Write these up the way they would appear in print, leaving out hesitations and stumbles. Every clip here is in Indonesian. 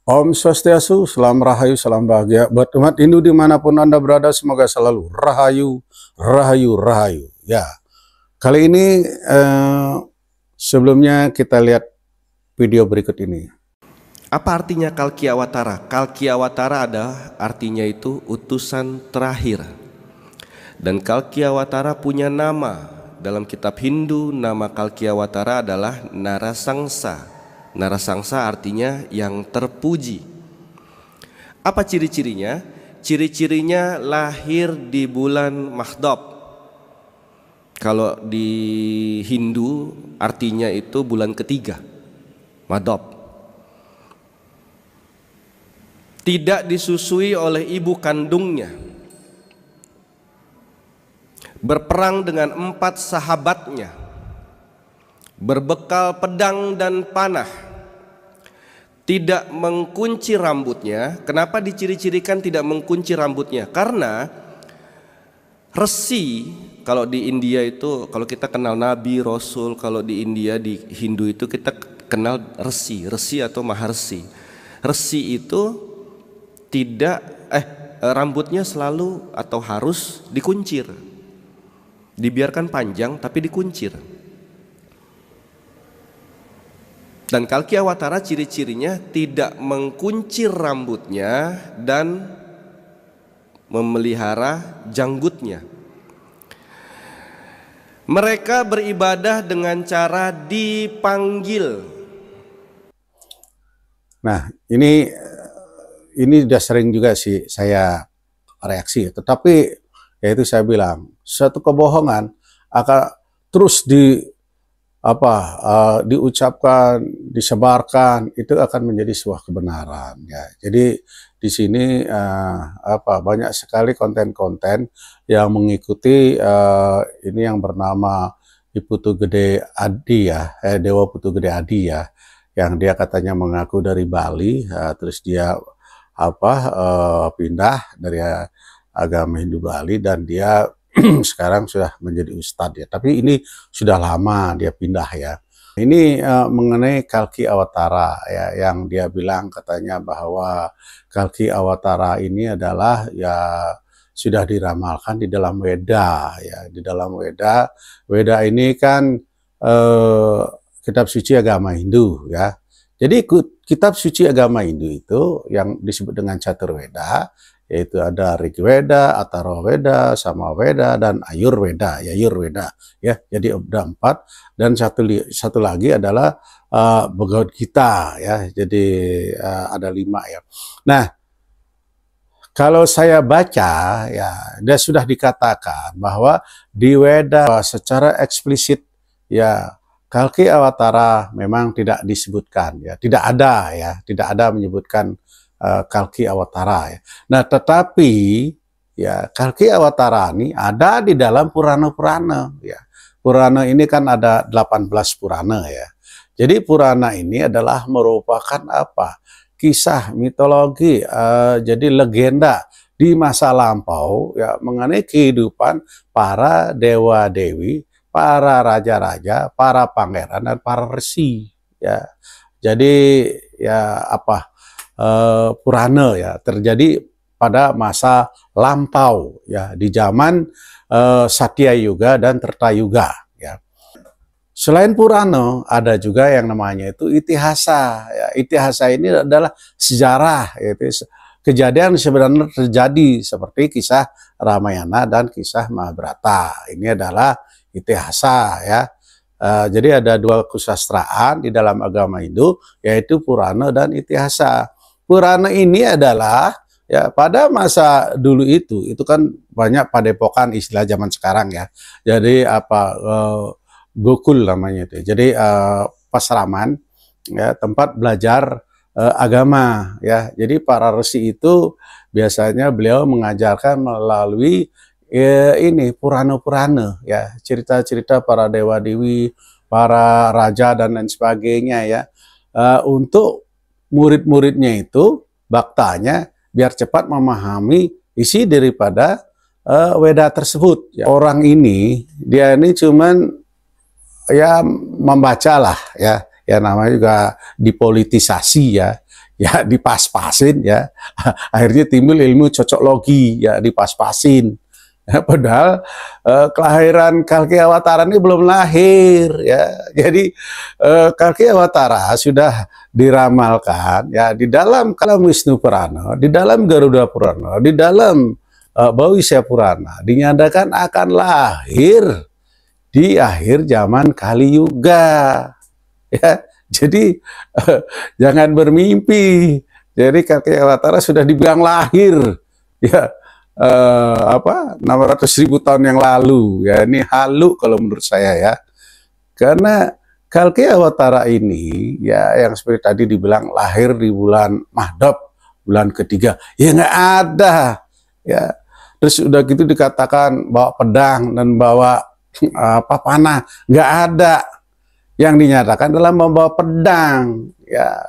Om Swastiastu, salam rahayu, salam bahagia buat umat Hindu dimanapun Anda berada, semoga selalu rahayu, rahayu, rahayu. Ya, kali ini sebelumnya kita lihat video berikut ini. Apa artinya Kalki Awatara? Kalki Awatara artinya itu utusan terakhir. Dan Kalki Awatara punya nama. Dalam kitab Hindu, nama Kalki Awatara adalah Narasangsa. Narasangsa artinya yang terpuji. Apa ciri-cirinya? Ciri-cirinya lahir di bulan Maghdab. Kalau di Hindu artinya itu bulan ketiga, Maghdab. Tidak disusui oleh ibu kandungnya. Berperang dengan 4 sahabatnya. Berbekal pedang dan panah. Tidak mengkunci rambutnya. Kenapa diciri-cirikan tidak mengkunci rambutnya? Karena resi, kalau di India itu, kalau kita kenal Nabi, Rasul, kalau di India, di Hindu itu kita kenal resi atau maharsi. Resi itu tidak, rambutnya selalu atau harus dikuncir. Dibiarkan panjang tapi dikuncir. Dan Kalki Awatara ciri-cirinya tidak mengkuncir rambutnya dan memelihara janggutnya. Mereka beribadah dengan cara dipanggil. Nah, ini udah sering juga sih saya reaksi, tetapi yaitu saya bilang satu kebohongan akan terus diucapkan, disebarkan, itu akan menjadi sebuah kebenaran ya. Jadi di sini banyak sekali konten-konten yang mengikuti ini yang bernama Putu Gede Adi ya, Dewa Putu Gede Adi ya, yang dia katanya mengaku dari Bali, terus dia pindah dari agama Hindu Bali dan dia sekarang sudah menjadi ustadz ya, tapi ini sudah lama dia pindah ya. Ini mengenai Kalki Awatara ya, yang dia bilang katanya bahwa Kalki Awatara ini adalah ya sudah diramalkan di dalam Weda ya, di dalam Weda. Weda ini kan kitab suci agama Hindu ya. Jadi kitab suci agama Hindu itu yang disebut dengan Caturveda, yaitu ada Rigveda, Atharvaveda, Samaveda, dan Ayurveda, ya Ayurveda, ya. Jadi ada 4 dan satu lagi adalah Bhagavad Gita, ya. Jadi ada 5 ya. Nah, kalau saya baca, ya, dia sudah dikatakan bahwa di Weda secara eksplisit, ya, Kalki Awatara memang tidak disebutkan, ya, tidak ada menyebutkan Kalki Awatara ya. Nah, tetapi ya Kalki Awatara ini ada di dalam Purana-Purana ya. Purana ini kan ada 18 Purana ya. Jadi Purana ini adalah merupakan kisah mitologi, jadi legenda di masa lampau ya mengenai kehidupan para dewa-dewi, para raja-raja, para pangeran dan para resi ya. Jadi ya Purana ya terjadi pada masa lampau ya, di zaman Satya Yuga dan Treta Yuga ya. Selain Purana ada juga yang namanya itu Itihasa ya. Itihasa ini adalah sejarah, yaitu kejadian sebenarnya terjadi seperti kisah Ramayana dan kisah Mahabharata. Ini adalah Itihasa ya. Jadi ada 2 kesusastraan di dalam agama Hindu, yaitu Purana dan Itihasa. Purana ini adalah ya pada masa dulu itu kan banyak padepokan istilah zaman sekarang ya. Jadi Gokul namanya itu. Jadi pasraman ya, tempat belajar agama ya. Jadi para resi itu biasanya beliau mengajarkan melalui ini Purana-Purana ya, cerita-cerita para dewa-dewi, para raja dan lain sebagainya ya, untuk murid-muridnya itu, baktanya, biar cepat memahami isi daripada Weda tersebut. Ya. Orang ini, dia ini cuman ya membacalah ya, namanya juga dipolitisasi ya. ya dipas-pasin ya. Akhirnya timbul ilmu cocok logi ya, dipas-pasin. Ya, padahal kelahiran Kalki Awatara ini belum lahir ya. Jadi Kalki Awatara sudah diramalkan ya di dalam Kalam Wisnu Purana, di dalam Garuda Purana, di dalam Bhawisya Purana dinyatakan akan lahir di akhir zaman Kali Yuga ya. Jadi jangan bermimpi. Jadi Kalki Awatara sudah dibilang lahir ya. 600.000 tahun yang lalu ya. Ini halu kalau menurut saya ya, karena Kalki Awatara ini ya yang seperti tadi dibilang lahir di bulan Mahdab, bulan ketiga, ya nggak ada ya. Terus udah gitu dikatakan bawa pedang dan bawa panah, nggak ada. Yang dinyatakan adalah membawa pedang ya.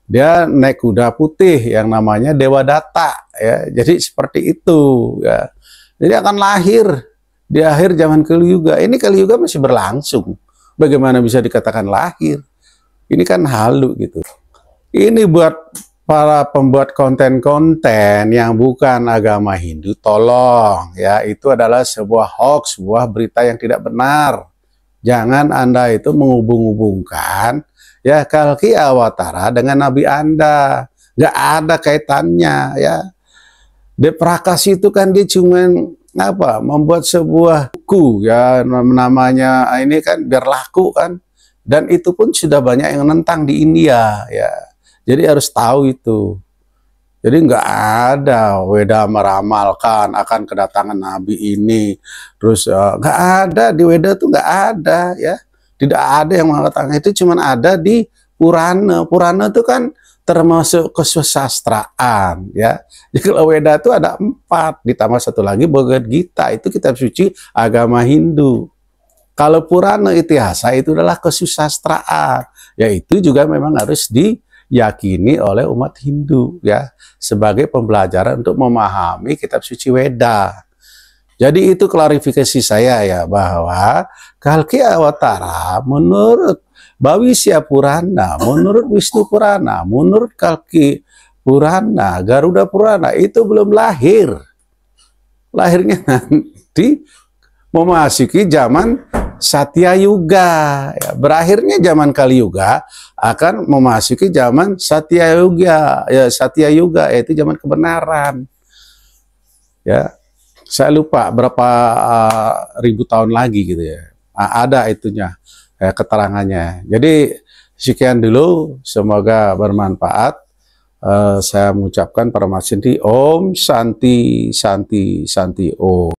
Dia naik kuda putih yang namanya Dewa Data ya. Jadi seperti itu ya. Jadi akan lahir di akhir zaman Kali Yuga. Ini Kali Yuga masih berlangsung. Bagaimana bisa dikatakan lahir? Ini kan halu gitu. Ini buat para pembuat konten-konten yang bukan agama Hindu, tolong ya, itu adalah sebuah hoax, sebuah berita yang tidak benar. Jangan Anda itu menghubung-hubungkan ya Kalki Awatara dengan Nabi Anda. Nggak ada kaitannya ya. Deprakasi itu kan dia cuman membuat sebuah buku ya, namanya ini kan biar laku kan, dan itu pun sudah banyak yang nentang di India ya. Jadi harus tahu itu. Jadi nggak ada Weda meramalkan akan kedatangan Nabi ini. Terus nggak ada di Weda tuh, nggak ada ya. Tidak ada yang mengatakan itu, cuman ada di Purana. Purana itu kan termasuk kesusastraan ya. Jadi kalau Weda itu ada 4, ditambah satu lagi Bhagavad Gita, itu kitab suci agama Hindu. Kalau Purana Itihasa itu adalah kesusastraan, yaitu juga memang harus diyakini oleh umat Hindu ya, sebagai pembelajaran untuk memahami kitab suci Weda. Jadi itu klarifikasi saya ya, bahwa Kalki Awatara menurut Bhawisya Purana, menurut Wisnu Purana, menurut Kalki Purana, Garuda Purana itu belum lahir. Lahirnya nanti memasuki zaman Satya Yuga. Ya, berakhirnya zaman Kali Yuga akan memasuki zaman Satya Yuga, ya Satya Yuga, yaitu zaman kebenaran. Ya, saya lupa berapa ribu tahun lagi gitu ya. Ada itunya keterangannya. Jadi sekian dulu, semoga bermanfaat. Saya mengucapkan Paramahansa Om Santi Santi Santi Om.